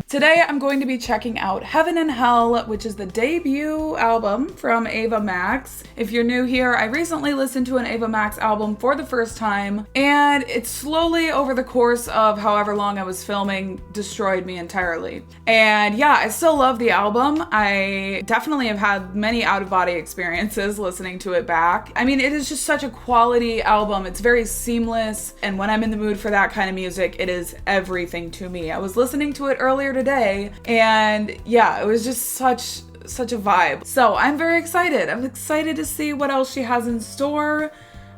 Today I'm going to be checking out Heaven and Hell, which is the debut album from Ava Max. If you're new here, I recently listened to an Ava Max album for the first time, and it slowly, over the course of however long I was filming, destroyed me entirely. And yeah, I still love the album. I definitely have had many out-of-body experiences listening to it back. I mean, it is just such a quality album. It's very seamless, and when I'm in the mood for that kind of music, it is everything to me. I was listening to it earlier today, and yeah, it was just such a vibe. So I'm very excited. I'm excited to see what else she has in store.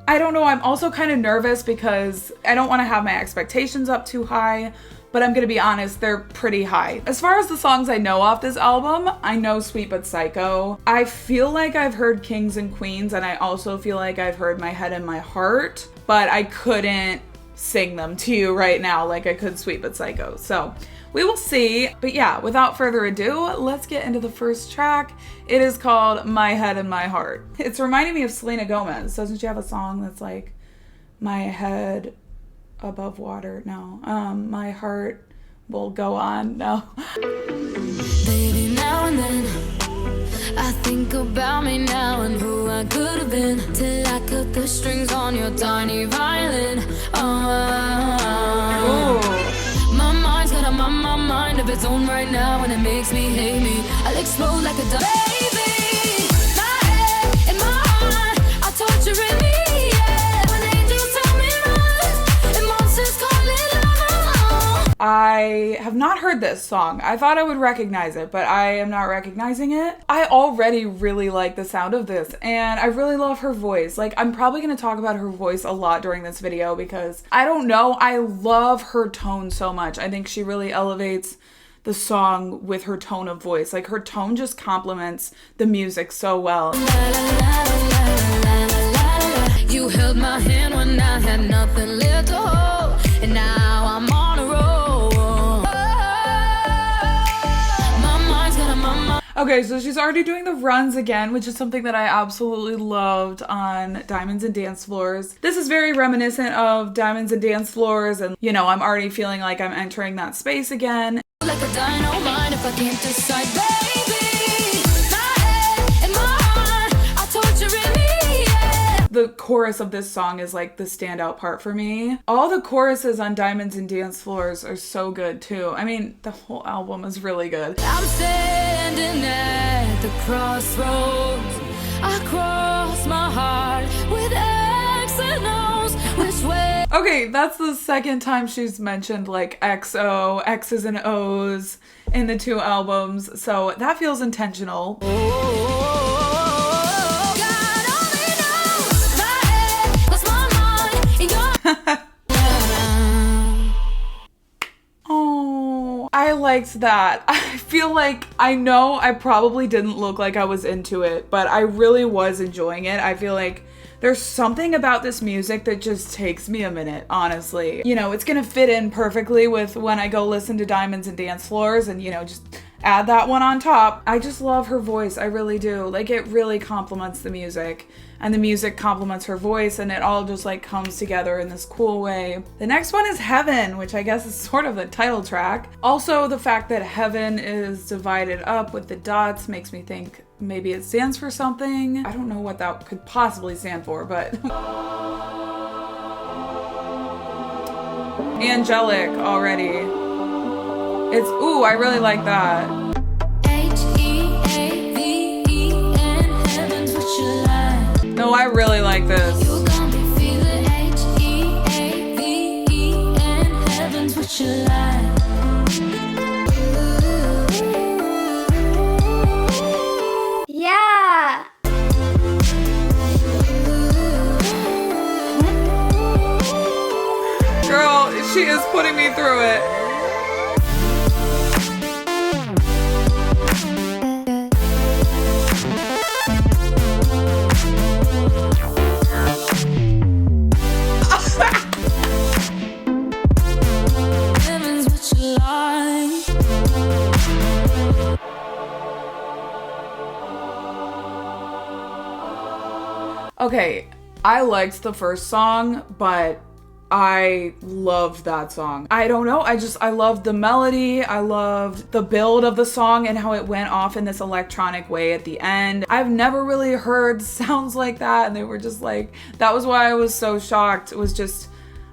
I don't know, I'm also kind of nervous because I don't want to have my expectations up too high, but I'm gonna be honest, they're pretty high. As far as the songs I know off this album, I know Sweet But Psycho. I feel like I've heard Kings and Queens, and I also feel like I've heard My Head and My Heart, but I couldn't sing them to you right now like I could Sweet But Psycho. So we will see. But yeah, without further ado, let's get into the first track. It is called My Head and My Heart. It's reminding me of Selena Gomez. Doesn't she have a song that's like, my head above water? No. My heart will go on? No. Baby, now and then I think about me now and who I could have been, till I cut the strings on your tiny violin. My mind's got my mind of its own right now, and it makes me hate me. I'll explode like a baby. My head and my heart are torturing me. Yeah. When angels tell me run and monsters call it love. I have not heard this song. I thought I would recognize it, but I am not recognizing it. I already really like the sound of this, and I really love her voice. Like, I'm probably going to talk about her voice a lot during this video because, I don't know, I love her tone so much. I think she really elevates the song with her tone of voice. Like, her tone just complements the music so well. You held my hand when I had nothing left to hold, and now I'm on a roll. Okay, so she's already doing the runs again, which is something that I absolutely loved on Diamonds and Dance Floors. This is very reminiscent of Diamonds and Dance Floors, and you know, I'm already feeling like I'm entering that space again. Like a dynamite if I can't decide, baby. My head and my heart are torturing me, yeah. The chorus of this song is like the standout part for me. All the choruses on Diamonds and Dance Floors are so good too. I mean, the whole album is really good. I'm standing at the crossroads. I cross my heart with X and O's. Which way? Okay, that's the second time she's mentioned like XO, X's and O's in the two albums, so that feels intentional. God only knows my head, what's my mind, and your Oh, I liked that. I feel like, I know I probably didn't look like I was into it, but I really was enjoying it. I feel like there's something about this music that just takes me a minute, honestly. You know, it's gonna fit in perfectly with when I go listen to Diamonds and Dance Floors and, you know, just add that one on top. I just love her voice, I really do. Like, it really complements the music, and the music complements her voice, and it all just like comes together in this cool way. The next one is Heaven, which I guess is sort of the title track. Also, the fact that Heaven is divided up with the dots makes me think maybe it stands for something. I don't know what that could possibly stand for, but angelic already. It's, ooh, I really like that. H.E.A.V.E.N. Heaven's what you like. No, I really like this. You got me feeling H.E.A.V.E.N. Heaven's what you like. Yeah. Girl, she is putting me through it. Heaven's what you like. Okay, I liked the first song, but I loved that song. I don't know, I loved the melody, I loved the build of the song and how it went off in this electronic way at the end. I've never really heard sounds like that, and they were just like, that was why I was so shocked. It was just,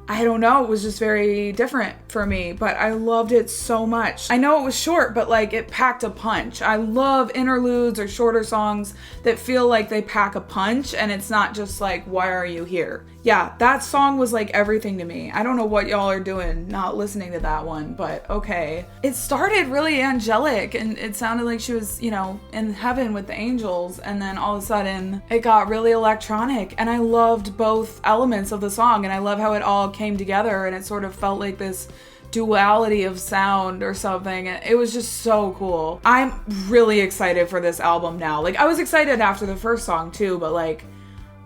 I don't know, it was just very different for me, but I loved it so much. I know it was short, but like it packed a punch. I love interludes or shorter songs that feel like they pack a punch and it's not just like, why are you here? Yeah, that song was like everything to me. I don't know what y'all are doing not listening to that one, but okay. It started really angelic and it sounded like she was, you know, in heaven with the angels, and then all of a sudden it got really electronic, and I loved both elements of the song, and I love how it all came together and it sort of felt like this duality of sound or something. It was just so cool. I'm really excited for this album now. Like, I was excited after the first song too, but like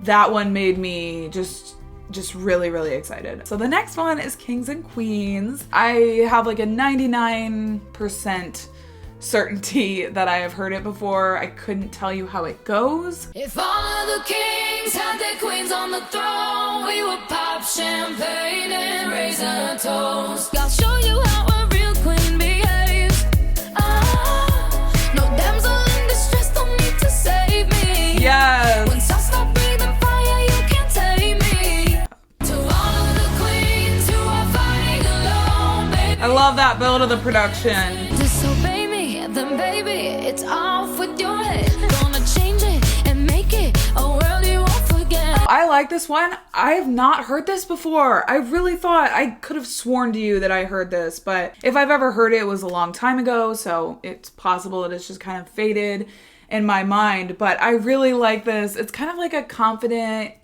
that one made me just really, really excited. So the next one is Kings and Queens. I have like a 99% certainty that I have heard it before. I couldn't tell you how it goes. If all of the kings had their queens on the throne, we would pop champagne and raise a toast. I'll show you how a real queen behaves. No damsel in distress, don't need to save me. Yes. Once I stop breathing fire, you can't take me. To all of the queens who are fighting alone, baby, I love that build of the production. disobey me, then baby, it's off with your head. Gonna change it and make it a world you won't forget. I like this one. I have not heard this before. I really thought I could have sworn to you that I heard this, but if I've ever heard it, it was a long time ago, so it's possible that it's just kind of faded in my mind, but I really like this. It's kind of like a confidence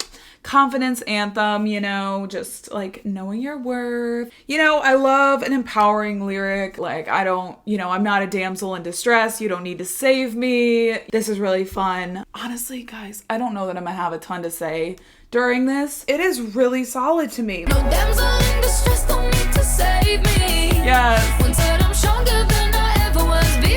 anthem, you know, just like knowing your worth. You know, I love an empowering lyric. Like, I don't, you know, I'm not a damsel in distress. You don't need to save me. This is really fun. Honestly, guys, I don't know that I'm gonna have a ton to say during this. It is really solid to me. No damsel in distress, don't need to save me. Yes. One said I'm stronger than I ever was before.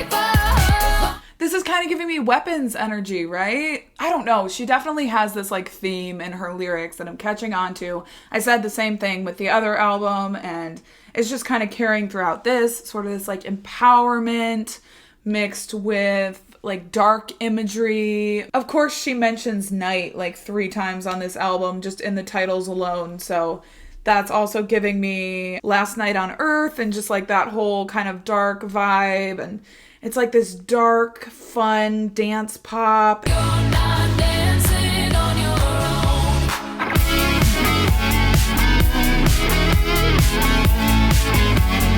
This is kind of giving me Weapons energy, right? I don't know. She definitely has this like theme in her lyrics that I'm catching on to. I said the same thing with the other album, and it's just kind of carrying throughout this, sort of this like empowerment mixed with like dark imagery. Of course, she mentions night like 3 times on this album, just in the titles alone. So that's also giving me Last Night on Earth and just like that whole kind of dark vibe. And it's like this dark, fun dance pop. You're not dancing on your own.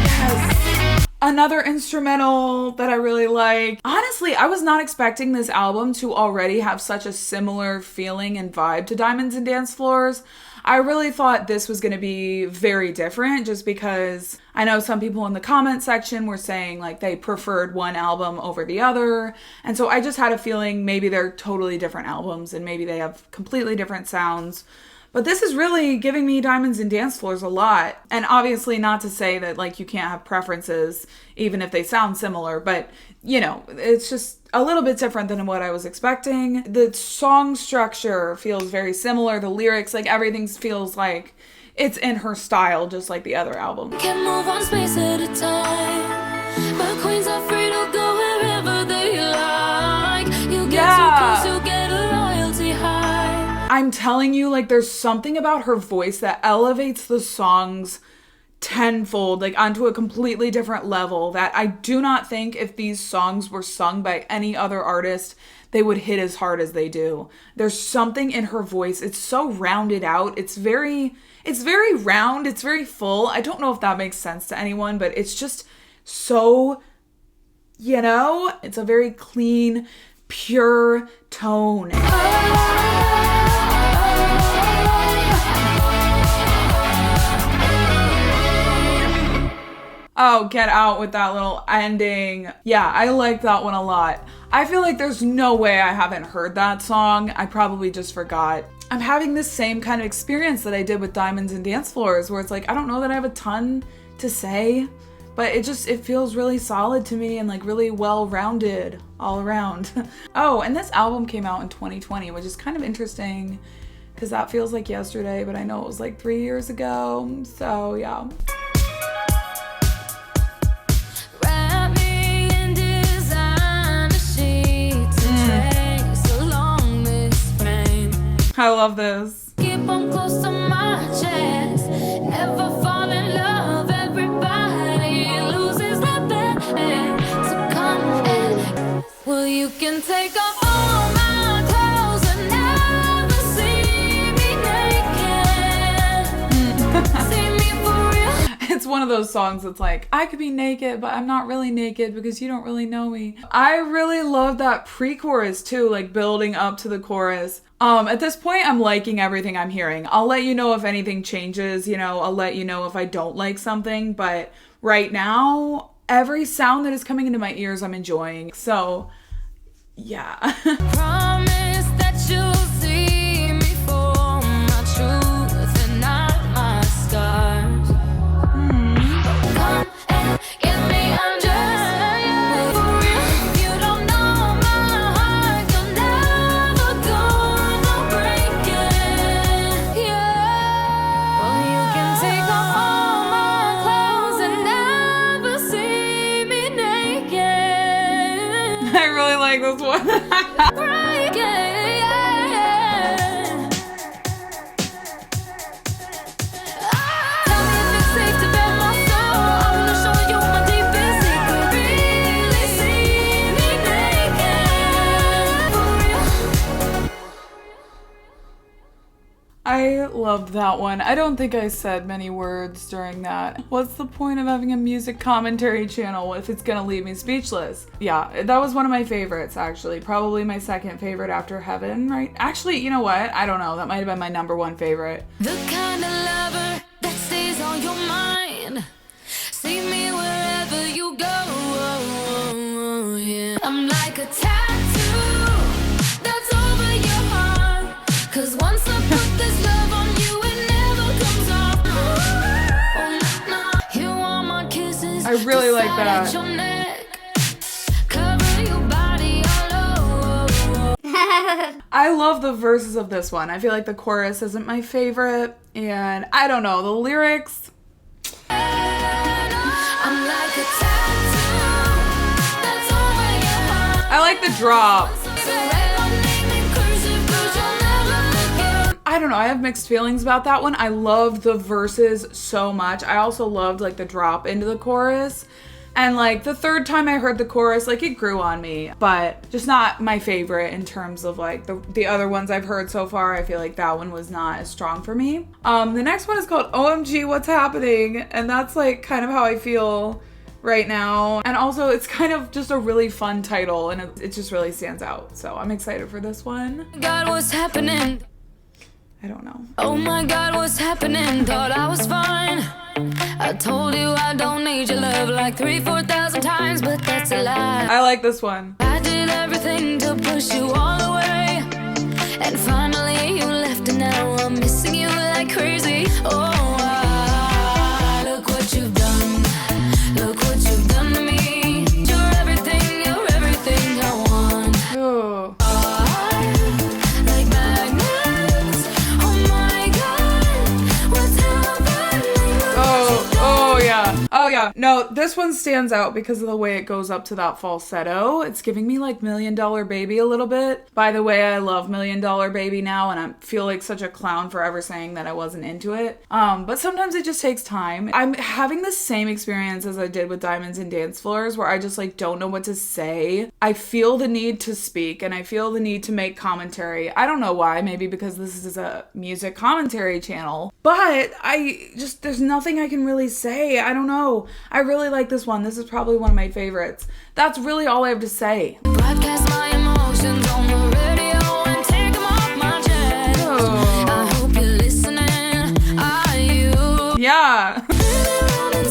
Yes. Another instrumental that I really like. Honestly, I was not expecting this album to already have such a similar feeling and vibe to Diamonds and Dance Floors. I really thought this was going to be very different, just because I know some people in the comment section were saying like they preferred one album over the other. And so I just had a feeling maybe they're totally different albums and maybe they have completely different sounds. But this is really giving me Diamonds and Dance Floors a lot. And obviously not to say that like you can't have preferences even if they sound similar, but you know, it's just a little bit different than what I was expecting. The song structure feels very similar. The lyrics, like everything feels like it's in her style, just like the other album. Can move one space at a time. My queens are free to go wherever they like. You get so close, you get a royalty high. I'm telling you, like there's something about her voice that elevates the songs tenfold, like onto a completely different level, that I do not think if these songs were sung by any other artist, they would hit as hard as they do. There's something in her voice. It's so rounded out. It's very round. It's very full. I don't know if that makes sense to anyone, but it's just so, you know, it's a very clean, pure tone. Oh, get out with that little ending. Yeah, I like that one a lot. I feel like there's no way I haven't heard that song. I probably just forgot. I'm having this same kind of experience that I did with Diamonds and Dance Floors, where it's like, I don't know that I have a ton to say, but it feels really solid to me and like really well-rounded all around. Oh, and this album came out in 2020, which is kind of interesting because that feels like yesterday, but I know it was like 3 years ago. So yeah. Wrap me in designer sheets and trace along this frame. I love this. Keep on close to my chest. Never fall in love. Everybody loses their bet. So come and well, you can take off all my clothes and never see me naked. See me for real. It's one of those songs that's like, I could be naked, but I'm not really naked because you don't really know me. I really love that pre-chorus too, like building up to the chorus. At this point, I'm liking everything I'm hearing. I'll let you know if anything changes, you know, I'll let you know if I don't like something, but right now, every sound that is coming into my ears, I'm enjoying. So, yeah. Promise that you'll see me for my truth and not my scars. Come and get me undressed. For real, you don't know my heart. You're never gonna break it. Yeah. Well, you can take off all my clothes and never see me naked. I really like this one. Break it, yeah. Tell me if it's safe to bare my soul. I wanna show you my deepest secret. Really see me naked. For real. I loved that one. I don't think I said many words during that. What's the point of having a music commentary channel if it's gonna leave me speechless? Yeah, that was one of my favorites, actually. Probably my second favorite after Heaven, right? Actually, you know what? I don't know. That might have been my number one favorite. The kind of lover that stays on your mind. See me wherever you go. Yeah. I'm like a tattoo that's over your heart. 'Cause once I put this love on you, it never comes off. Oh, no. You want my kisses. I really like decide that. at your neck. Cover your body all over. I love the verses of this one. I feel like the chorus isn't my favorite, and I don't know, the lyrics. I'm like a tattoo that's over your heart. I like the drop. I don't know, I have mixed feelings about that one. I loved the verses so much. I also loved like the drop into the chorus. And like the third time I heard the chorus, like it grew on me, but just not my favorite in terms of like the other ones I've heard so far. I feel like that one was not as strong for me. The next one is called OMG What's Happening, and that's like kind of how I feel right now. And also it's kind of just a really fun title, and it just really stands out. So I'm excited for this one. God, what's happening? I don't know. Oh my God, what's happening? Thought I was fine. I told you I don't need your love like 3,000-4,000 times, but that's a lie. I like this one. I did everything to push you all away, and finally you left, and now I'm missing you like crazy. Oh, look what you've done. Look what you've done to me. You're everything I want. Ooh. Like magnets. Oh my God, what's happening? Oh yeah. Oh yeah. No, this one stands out because of the way it goes up to that falsetto. It's giving me like $1 Million Baby a little bit. By the way, I love $1 Million Baby now, and I feel like such a clown for ever saying that I wasn't into it. But sometimes it just takes time. I'm having the same experience as I did with Diamonds and Dance Floors, where I just like don't know what to say. I feel the need to speak, and I feel the need to make commentary. I don't know why, maybe because this is a music commentary channel, but there's nothing I can really say. I don't know. I really like this one. This is probably one of my favorites. That's really all I have to say. Broadcast my emotions on the radio and take them off my chest. Oh. I hope you're listening. Are you? Yeah. Spinning around in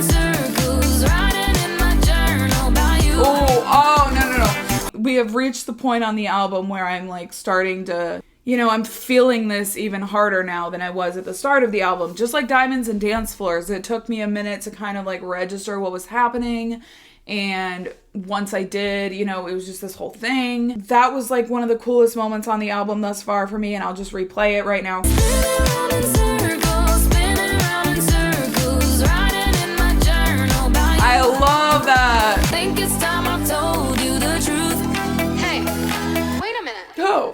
circles, writing in my journal about you. Oh, no. We have reached the point on the album where I'm like starting to, you know, I'm feeling this even harder now than I was at the start of the album. Just like Diamonds and Dance Floors, it took me a minute to kind of like register what was happening. And once I did, you know, it was just this whole thing. That was like one of the coolest moments on the album thus far for me, and I'll just replay it right now. I love that. Think it's time I told you the truth. Hey, wait a minute. Oh.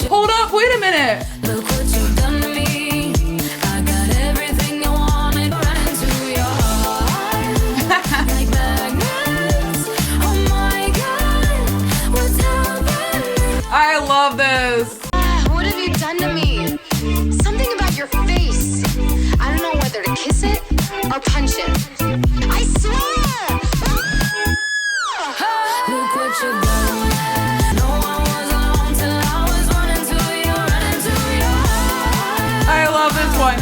Hold up, wait a minute. Look what you've done to me. I got everything you wanted right into your heart. Like magnets. Oh my God, what's happening? I love this. What have you done to me? Something about your face. I don't know whether to kiss it or punch it. I swear! Look what you've done. No one was alone till I was running to you, running to your heart. I love this one.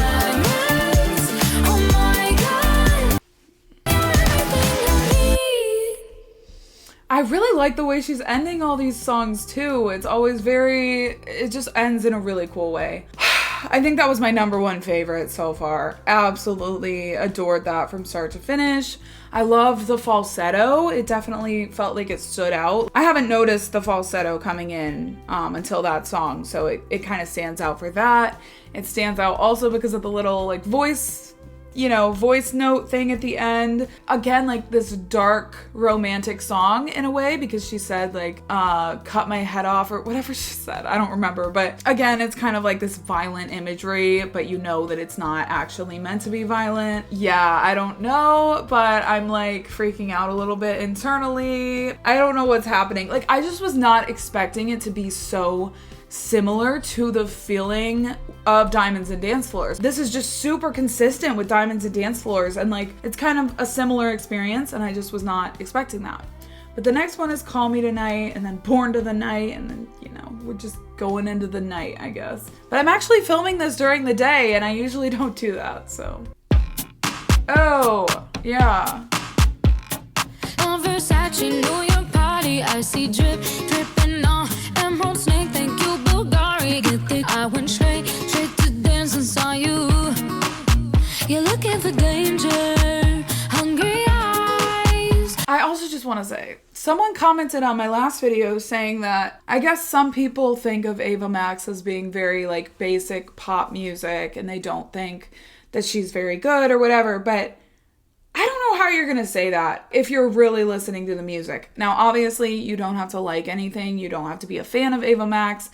Oh my God. Everything I need. I really like the way she's ending all these songs too. It's always it just ends in a really cool way. I think that was my number one favorite so far. Absolutely adored that from start to finish. I loved the falsetto. It definitely felt like it stood out. I haven't noticed the falsetto coming in until that song, so it kind of stands out for that. It stands out also because of the little like voice note thing at the end. Again, like this dark romantic song in a way, because she said like cut my head off or whatever she said. I don't remember, but again, it's kind of like this violent imagery, but you know that it's not actually meant to be violent. Yeah, I don't know, but I'm like freaking out a little bit internally. I don't know what's happening. Like I just was not expecting it to be so similar to the feeling of Diamonds and Dance Floors. This is just super consistent with Diamonds and Dance Floors, and like it's kind of a similar experience, and I just was not expecting that. But the next one is Call Me Tonight, and then Born to the Night, and then, you know, we're just going into the night, I guess. But I'm actually filming this during the day, and I usually don't do that, so. Oh, yeah. Versace, New York party, I see drip, dripping on Emerald Snake, thank you, Bulgari, get thick. I went straight to dance and saw you. You're looking for danger, hungry eyes. I also just want to say, someone commented on my last video saying that I guess some people think of Ava Max as being very like basic pop music, and they don't think that she's very good or whatever, but I don't know how you're going to say that if you're really listening to the music. Now, obviously, you don't have to like anything. You don't have to be a fan of Ava Max.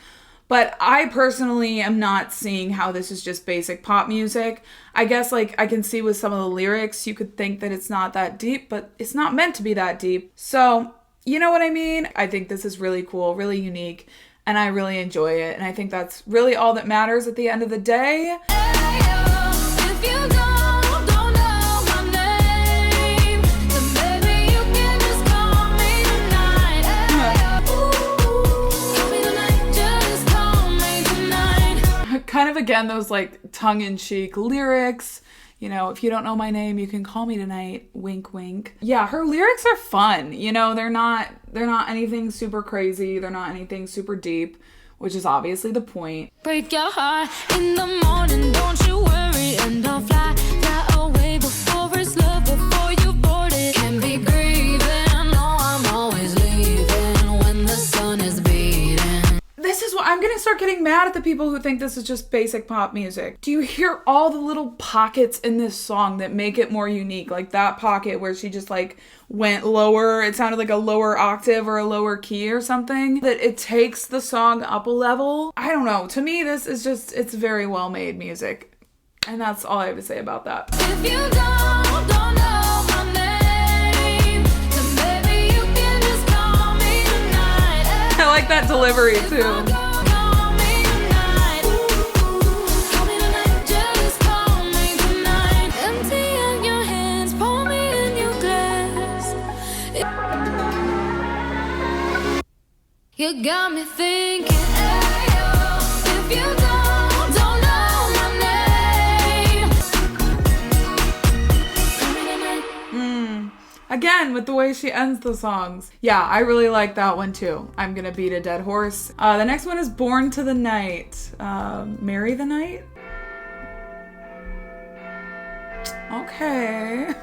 But I personally am not seeing how this is just basic pop music. I guess, like, I can see with some of the lyrics, you could think that it's not that deep, but it's not meant to be that deep. So, you know what I mean? I think this is really cool, really unique, and I really enjoy it. And I think that's really all that matters at the end of the day. If you don't know my name, then baby you can just call me tonight. Call me tonight, just call me tonight. Kind of, again, those like tongue-in-cheek lyrics. You know, if you don't know my name, you can call me tonight. Wink, wink. Yeah, her lyrics are fun. You know, they're not anything super crazy. They're not anything super deep, which is obviously the point. Break your heart in the morning, don't you worry, and I'll fly away before it's love, before you board it. Can be grieving, no, I'm always leaving when the sun is beating. This is what I'm gonna start getting mad at the people who think this is just basic pop music. Do you hear all the little pockets in this song that make it more unique? Like that pocket where she just like went lower. It sounded like a lower octave or a lower key or something. That it takes the song up a level. I don't know. To me, this is just, it's very well made music. And that's all I have to say about that. If you don't know my name, then baby you can just call me tonight. I like that delivery too. Call me tonight. Call me tonight, just call me tonight. Empty out your hands, pour me in your glass. You got me thinking, ayo, if you don't know my name. Call me tonight. Again, with the way she ends the songs. Yeah, I really like that one too. I'm gonna beat a dead horse. The next one is Born to the Night. Marry the Night? Okay.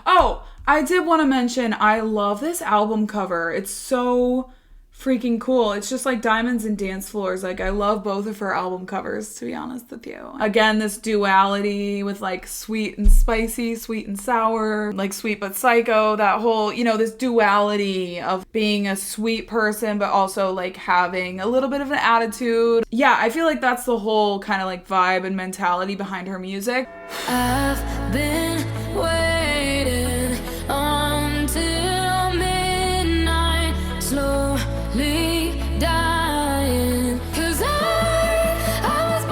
Oh, I did want to mention, I love this album cover. It's so freaking cool. It's just like diamonds and dance floors. Like, I love both of her album covers, to be honest with you. Again, this duality with like sweet and spicy, sweet and sour, like Sweet But Psycho, that whole, you know, this duality of being a sweet person, but also like having a little bit of an attitude. Yeah, I feel like that's the whole kind of like vibe and mentality behind her music. I've been waiting until midnight, slowly dying. 'Cause I was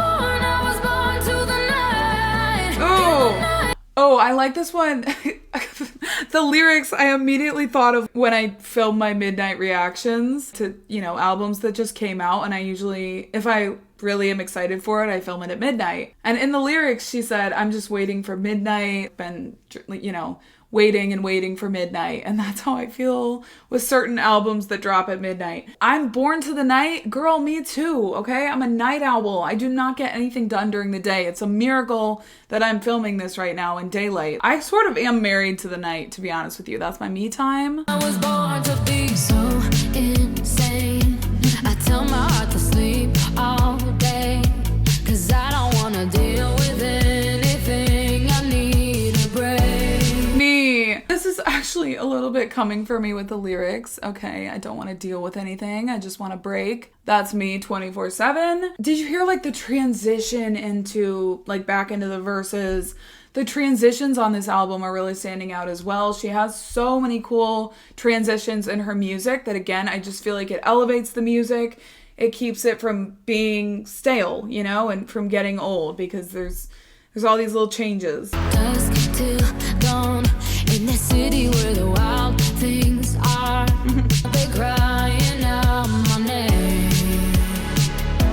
born to the night. Oh, I like this one. The lyrics I immediately thought of when I film my midnight reactions to, you know, albums that just came out. And I usually, if I really am excited for it, I film it at midnight. And in the lyrics, she said, I'm just waiting for midnight. Been, you know, waiting and waiting for midnight. And that's how I feel with certain albums that drop at midnight. I'm born to the night. Girl, me too, okay? I'm a night owl. I do not get anything done during the day. It's a miracle that I'm filming this right now in daylight. I sort of am married to the night, to be honest with you. That's my me time. I was born to be so insane. I tell my heart to sleep all day. 'Cause I don't wanna deal with anything. I need a break. Me. This is actually a little bit coming for me with the lyrics. Okay, I don't want to deal with anything. I just want to break. That's me 24/7. Did you hear like the transition into like back into the verses? The transitions on this album are really standing out as well. She has so many cool transitions in her music that, again, I just feel like it elevates the music. It keeps it from being stale, you know, and from getting old, because there's all these little changes. Dusk till dawn in the city where the wild things are. They crying out my name.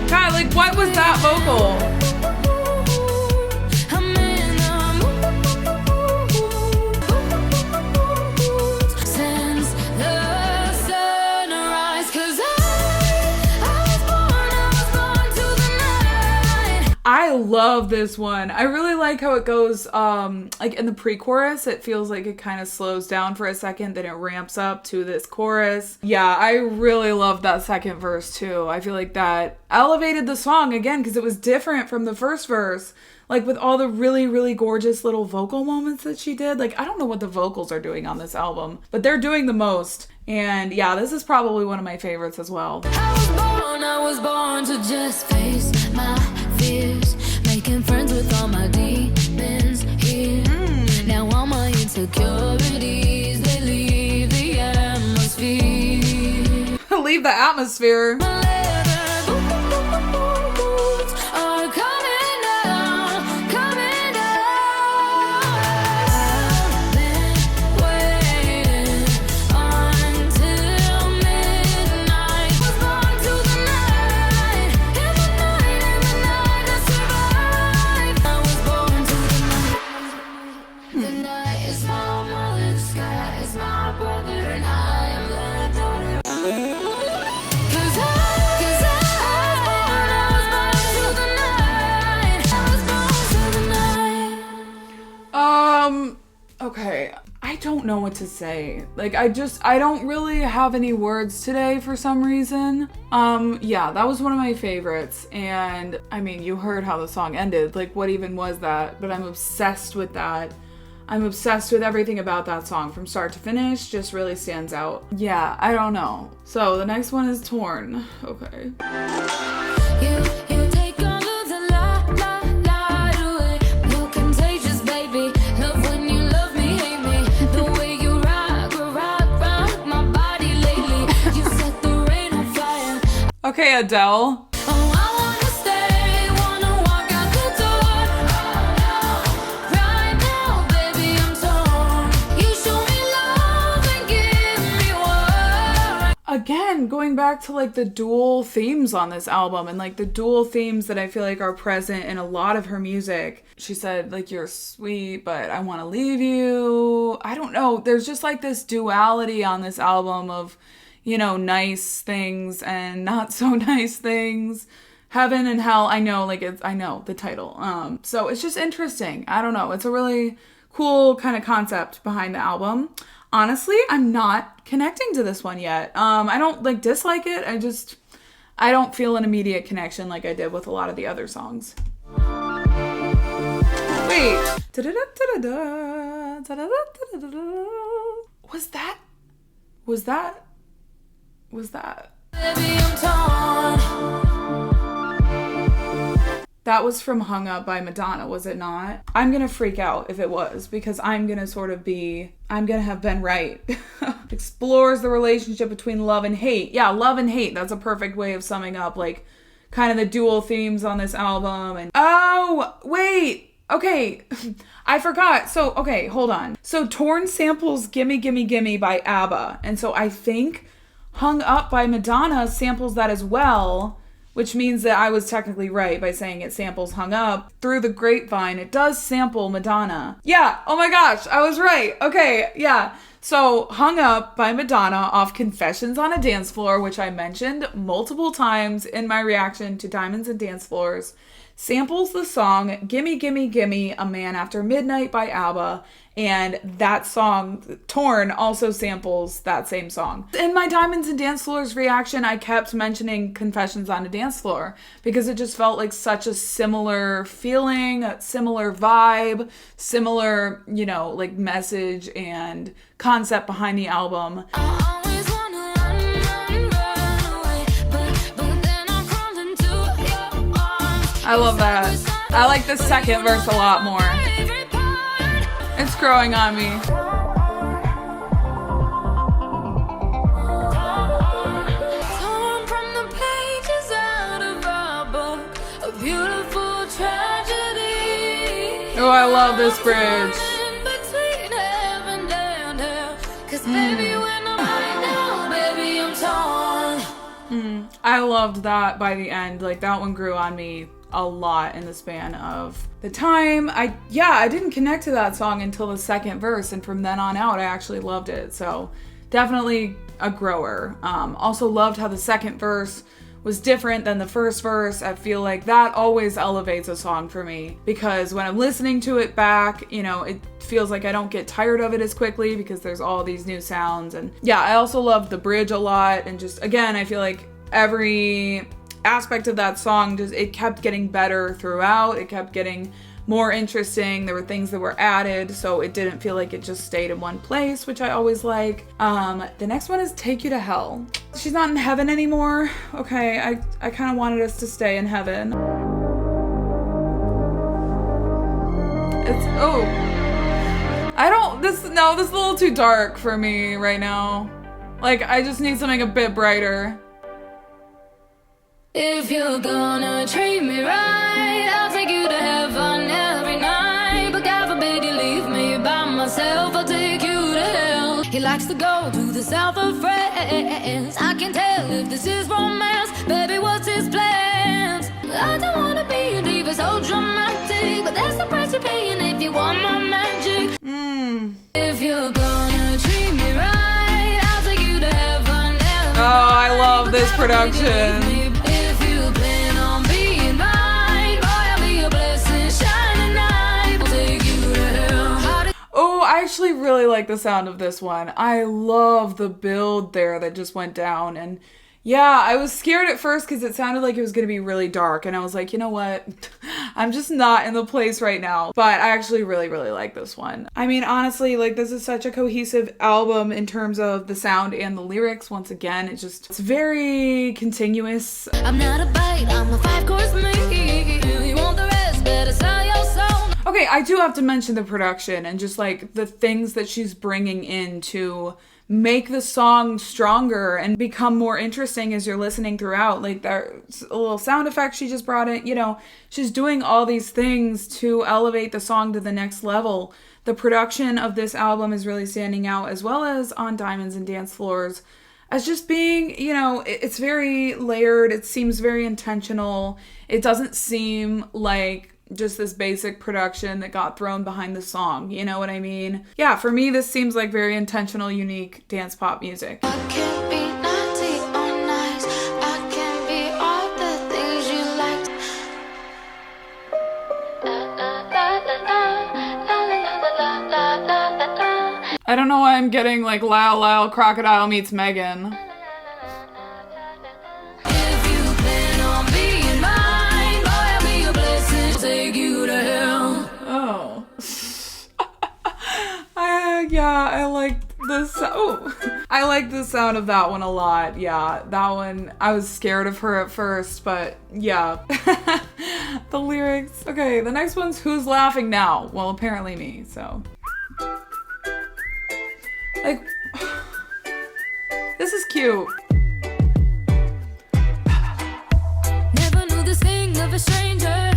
God, like, what was that vocal? I love this one. I really like how it goes, like in the pre-chorus, it feels like it kind of slows down for a second, then it ramps up to this chorus. Yeah, I really love that second verse too. I feel like that elevated the song again, because it was different from the first verse. Like with all the really, really gorgeous little vocal moments that she did. Like, I don't know what the vocals are doing on this album, but they're doing the most. And yeah, this is probably one of my favorites as well. I was born to just face my fears, making friends with all my demons here. Now all my insecurities, they leave the atmosphere. Leave the atmosphere. Okay, I don't know what to say. Like, I don't really have any words today for some reason. Yeah, that was one of my favorites. And I mean, you heard how the song ended. Like, what even was that? But I'm obsessed with that. I'm obsessed with everything about that song from start to finish. Just really stands out. Yeah, I don't know. So the next one is Torn. Okay. You take all of the lie away. You're contagious, baby. Love when you love me, hate me. The way you rock my body lately. You set the rain on fire. Okay, Adele. Oh, I wanna stay, wanna walk out the door. Right now, baby, I'm torn. You show me love and give me war. Again, again, going back to like the dual themes on this album and like the dual themes that I feel like are present in a lot of her music. She said like, you're sweet, but I want to leave you. I don't know. There's just like this duality on this album of, you know, nice things and not so nice things. Heaven and Hell. I know the title. So it's just interesting. I don't know. It's a really cool kind of concept behind the album. Honestly, I'm not connecting to this one yet. I don't like dislike it. I don't feel an immediate connection like I did with a lot of the other songs. Wait. Was that? That was from Hung Up by Madonna, was it not? I'm gonna freak out if it was, because I'm gonna have been right. Explores the relationship between love and hate. Yeah, love and hate. That's a perfect way of summing up, like, kind of the dual themes on this album. And oh, wait. Okay, I forgot. So, okay, hold on. So Torn samples Gimme Gimme Gimme by ABBA. And so I think Hung Up by Madonna samples that as well, which means that I was technically right by saying it samples Hung Up. Through the Grapevine, it does sample Madonna. Yeah, oh my gosh, I was right. Okay, yeah. So Hung Up by Madonna off Confessions on a Dance Floor, which I mentioned multiple times in my reaction to Diamonds and Dance Floors, samples the song Gimme Gimme Gimme, A Man After Midnight by ABBA, and that song, Torn, also samples that same song. In my Diamonds and Dance Floors reaction, I kept mentioning Confessions on a Dance Floor because it just felt like such a similar feeling, a similar vibe, similar, you know, like message and concept behind the album. I love that. I like the second verse a lot more. It's growing on me. Torn from the pages out of our book, a beautiful tragedy. Oh, I love this bridge. I loved that by the end. Like, that one grew on me a lot in the span of the time. I didn't connect to that song until the second verse, and from then on out I actually loved it. So definitely a grower. Also loved how the second verse was different than the first verse. I feel like that always elevates a song for me, because when I'm listening to it back, you know, it feels like I don't get tired of it as quickly because there's all these new sounds. And yeah, I also loved the bridge a lot, and just, again, I feel like every aspect of that song, just, it kept getting better throughout. It kept getting more interesting. There were things that were added, so it didn't feel like it just stayed in one place, which I always like. The next one is Take You to Hell. She's not in heaven anymore. Okay, I kind of wanted us to stay in heaven. This is a little too dark for me right now. Like, I just need something a bit brighter. If you're gonna treat me right, I'll take you to heaven every night. But God forbid you leave me by myself, I'll take you to hell. He likes to go to the south of France. I can tell if this is romance. Baby, what's his plans? I don't wanna be a diva, so dramatic, but that's the price you're paying if you want my magic. If you're gonna treat me right, I'll take you to heaven every night. Oh, I love this production. Oh, I actually really like the sound of this one. I love the build there that just went down. And yeah, I was scared at first because it sounded like it was going to be really dark. And I was like, you know what? I'm just not in the place right now. But I actually really, really like this one. I mean, honestly, like, this is such a cohesive album in terms of the sound and the lyrics. Once again, it's very continuous. I'm not a bite, I'm a 5-course meal. You want the rest, better sell your soul. Okay, I do have to mention the production and just like the things that she's bringing in to make the song stronger and become more interesting as you're listening throughout. Like, there's a little sound effect she just brought in, you know, she's doing all these things to elevate the song to the next level. The production of this album is really standing out, as well as on Diamonds and Dance Floors. as just being, you know, it's very layered. It seems very intentional. It doesn't seem like just this basic production that got thrown behind the song. You know what I mean? Yeah, for me, this seems like very intentional, unique dance pop music. I can be naughty or nice. I can be all the things you like. I don't know why I'm getting like Lyle Lyle Crocodile meets Megan. If you plan on being mine, boy, I'll be your blessing. Take you to hell. Oh. I like this. Oh, I like the sound of that one a lot. Yeah, that one. I was scared of her at first, but yeah. The lyrics. Okay, the next one's Who's Laughing Now? Well, apparently me, so. Like, this is cute. Never knew the sting of a stranger.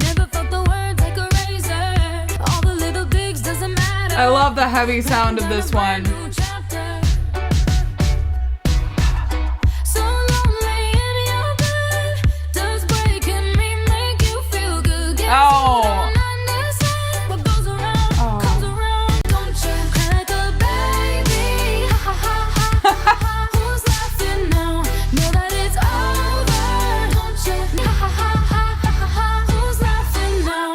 Never felt the words like a razor. All the little digs doesn't matter. I love the heavy sound of this one. So lonely in your bed. Does breaking me make you feel good? Guess Oh. you don't understand. What goes around comes around. Don't you cry like a baby. Ha ha ha ha ha. Who's laughing now? Know that it's over. Don't you ha ha ha ha ha ha. Who's laughing now?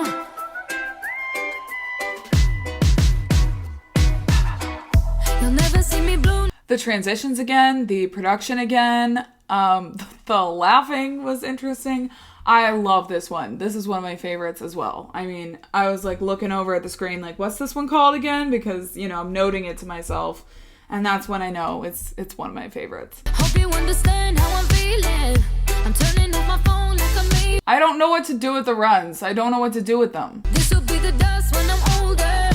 You'll never see me blue. The transitions again, the production again, the laughing was interesting. I love this one. This is one of my favorites as well. I mean, I was like looking over at the screen like, what's this one called again? Because, you know, I'm noting it to myself. And that's when I know it's one of my favorites. Hope you understand how I'm feeling. I'm turning off my phone like a me. I don't know what to do with the runs. I don't know what to do with them. This will be the dust when I'm older.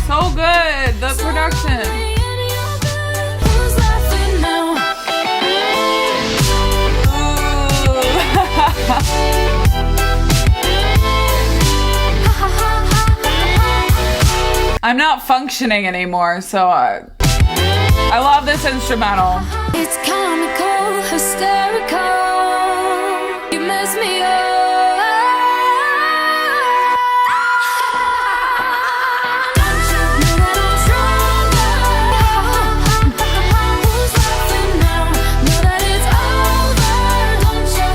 So good, the production. Who's laughing now? I'm not functioning anymore, so I love this instrumental. It's comical, hysterical. You mess me up. Don't you know that I'm stronger? Who's laughing now? Know that it's over. Don't you?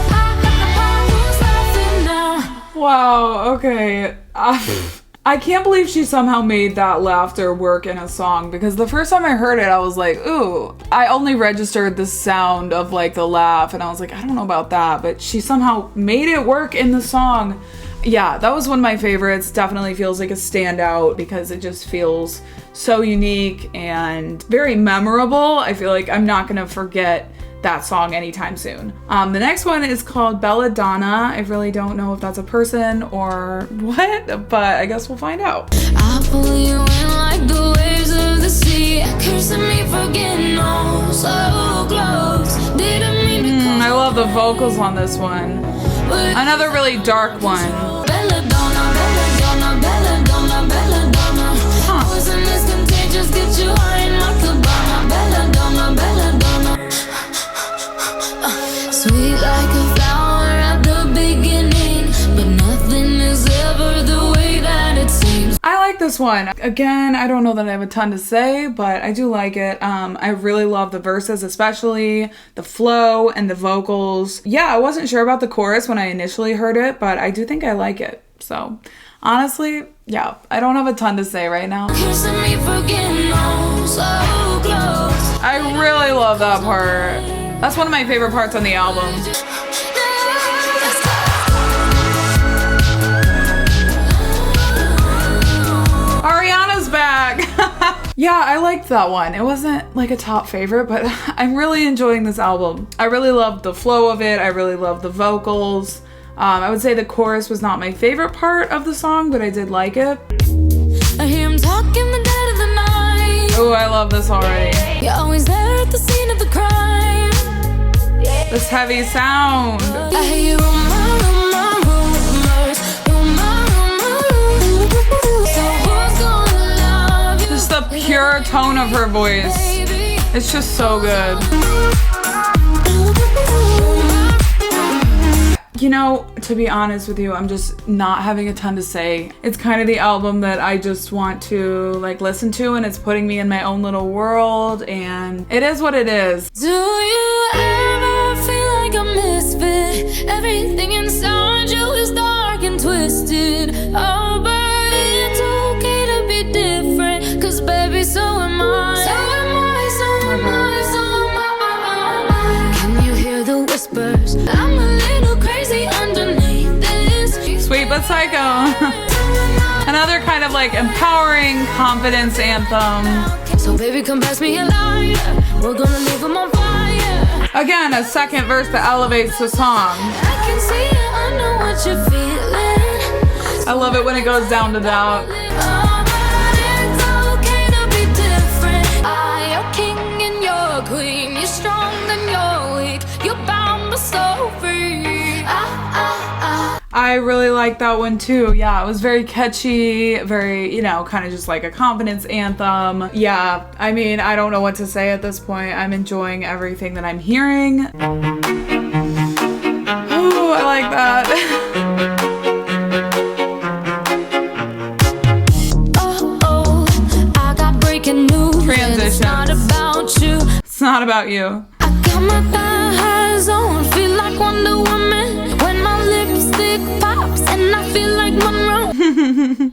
Who's laughing now? Wow, okay. I can't believe she somehow made that laughter work in a song, because the first time I heard it, I was like, ooh. I only registered the sound of like the laugh, and I was like, I don't know about that, but she somehow made it work in the song. Yeah, that was one of my favorites. Definitely feels like a standout because it just feels so unique and very memorable. I feel like I'm not gonna forget that song anytime soon. The next one is called Belladonna. I really don't know if that's a person or what, but I guess we'll find out. I pull you in like the waves of the sea, cursing me for getting oh so close. Didn't mean to come. I love the vocals on this one. Another really dark one. Belladonna, Belladonna, Belladonna, Belladonna. Poison is contagious, get you high like Obama. Belladonna, Belladonna. Sweet like a flower at the beginning, but nothing is ever the way that it seems. I like this one. Again, I don't know that I have a ton to say, but I do like it. I really love the verses, especially the flow and the vocals. Yeah, I wasn't sure about the chorus when I initially heard it, but I do think I like it. So, honestly, yeah, I don't have a ton to say right now. Kissing me for getting oh so close. I really love that part. That's one of my favorite parts on the album. Ariana's back. Yeah, I liked that one. It wasn't like a top favorite, but I'm really enjoying this album. I really loved the flow of it. I really loved the vocals. I would say the chorus was not my favorite part of the song, but I did like it. I hear him talking the dead of the night. Oh, I love this already. You're always there at the scene of the crime. This heavy sound. I hear you on my rumors. So who's gonna love you? Just the pure tone of her voice. Baby, It's just so good. You know, to be honest with you, I'm just not having a ton to say. It's kind of the album that I just want to like listen to, and it's putting me in my own little world, and it is what it is. Do you ever feel like a misfit? Everything inside you is dark and twisted. Oh, but it's okay to be different, 'cause baby, so am I. So am I, so am I, so am I. Can you hear the whispers? I'm a little crazy underneath this. Sweet but Psycho. Another kind of like empowering confidence anthem. So baby, come pass me a lighter. We're gonna leave them on fire. Again, a second verse that elevates the song. I can see it, I know what you're feeling. I love it when it goes down to doubt. Oh, but it's okay to be different. I'm your king and your queen. You're strong and you're weak. You're bound but so free. I really like that one too. Yeah, it was very catchy, very, you know, kind of just like a confidence anthem. Yeah, I mean, I don't know what to say at this point. I'm enjoying everything that I'm hearing. Ooh, I like that. Oh, I got breaking news. Transitions. It's not about you. It's not about you. I got my thighs on, feel like Wonder Woman when my lipstick pops and I feel like Monroe.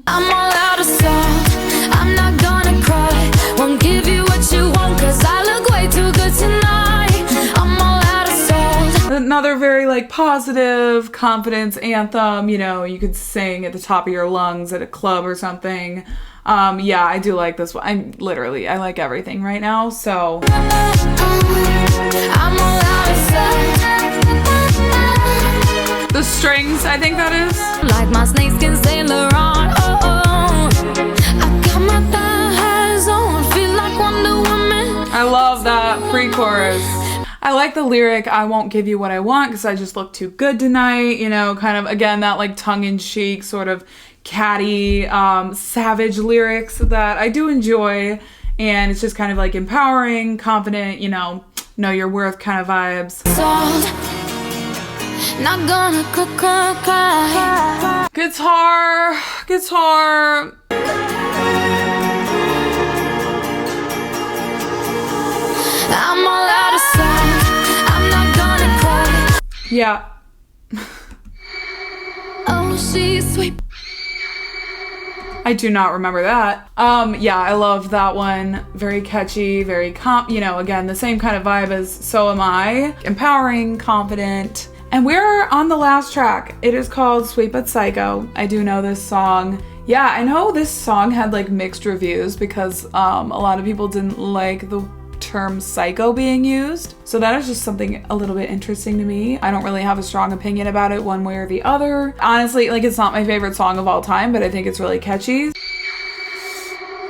I'm all out of salt, I'm not gonna cry. Won't give you what you want, 'cause I look way too good tonight. I'm all out of salt. Another very like positive confidence anthem, you know, you could sing at the top of your lungs at a club or something. Yeah, I do like this one. I like everything right now, so. I'm all out of salt. The strings, I think that is. Like my snakeskin Sailor on. Oh, oh. I got my thighs on, feel like Wonder Woman. I love that pre-chorus. I like the lyric, I won't give you what I want because I just look too good tonight. You know, kind of, again, that like tongue-in-cheek sort of catty, savage lyrics that I do enjoy. And it's just kind of like empowering, confident, you know your worth kind of vibes. Salt. Not gonna cry. Guitar. I'm all out of salt. I'm not gonna cry. Yeah. Oh, she's sweet. I do not remember that. Yeah, I love that one. Very catchy, very again, the same kind of vibe as So Am I. Empowering, confident. And we're on the last track. It is called Sweet But Psycho. I do know this song. Yeah, I know this song had like mixed reviews because a lot of people didn't like the term psycho being used. So that is just something a little bit interesting to me. I don't really have a strong opinion about it one way or the other. Honestly, like it's not my favorite song of all time, but I think it's really catchy.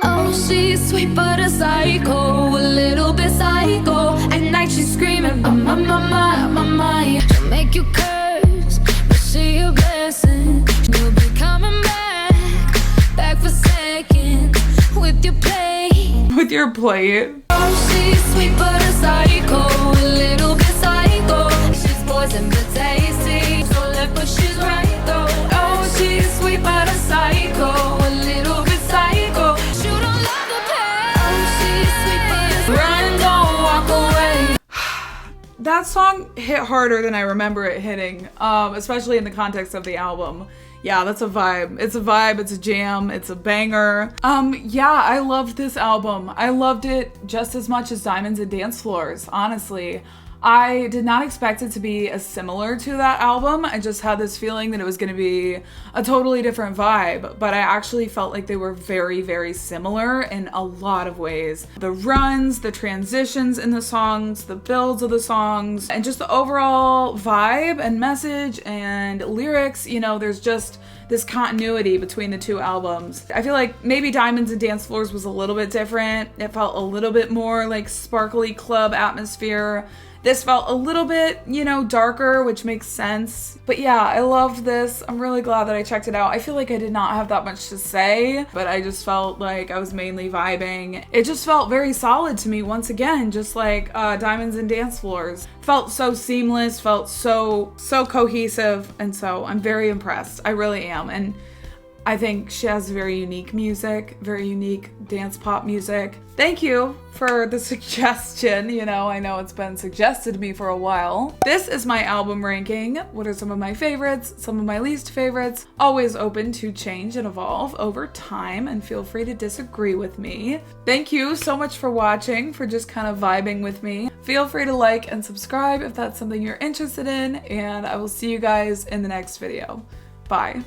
Oh, she's sweet but a psycho, a little bit psycho. At night she's screaming, my. She'll make you curse, but she a blessing. You'll be coming back for seconds with your play. With your plate. Oh, she's sweet but a psycho, a little bit psycho. She's poison but tasty, so left but she's right though. Oh, she's sweet but a psycho, a little bit psycho. She don't love the pain. Oh, she's sweet but a run, don't walk away. That song hit harder than I remember it hitting, especially in the context of the album. Yeah, that's a vibe. It's a vibe, it's a jam, it's a banger. Yeah, I loved this album. I loved it just as much as Diamonds and Dance Floors, honestly. I did not expect it to be as similar to that album. I just had this feeling that it was going to be a totally different vibe, but I actually felt like they were very, very similar in a lot of ways. The runs, the transitions in the songs, the builds of the songs, and just the overall vibe and message and lyrics, there's just this continuity between the two albums. I feel like maybe Diamonds and Dance Floors was a little bit different. It felt a little bit more like sparkly club atmosphere. This felt a little bit, you know, darker, which makes sense. But yeah, I loved this. I'm really glad that I checked it out. I feel like I did not have that much to say, but I just felt like I was mainly vibing. It just felt very solid to me once again, just like Diamonds and Dance Floors. Felt so seamless, felt so cohesive, and so I'm very impressed. I really am. And I think she has very unique music, very unique dance pop music. Thank you for the suggestion. You know, I know it's been suggested to me for a while. This is my album ranking. What are some of my favorites, some of my least favorites? Always open to change and evolve over time, and feel free to disagree with me. Thank you so much for watching, for just kind of vibing with me. Feel free to like and subscribe if that's something you're interested in, and I will see you guys in the next video. Bye.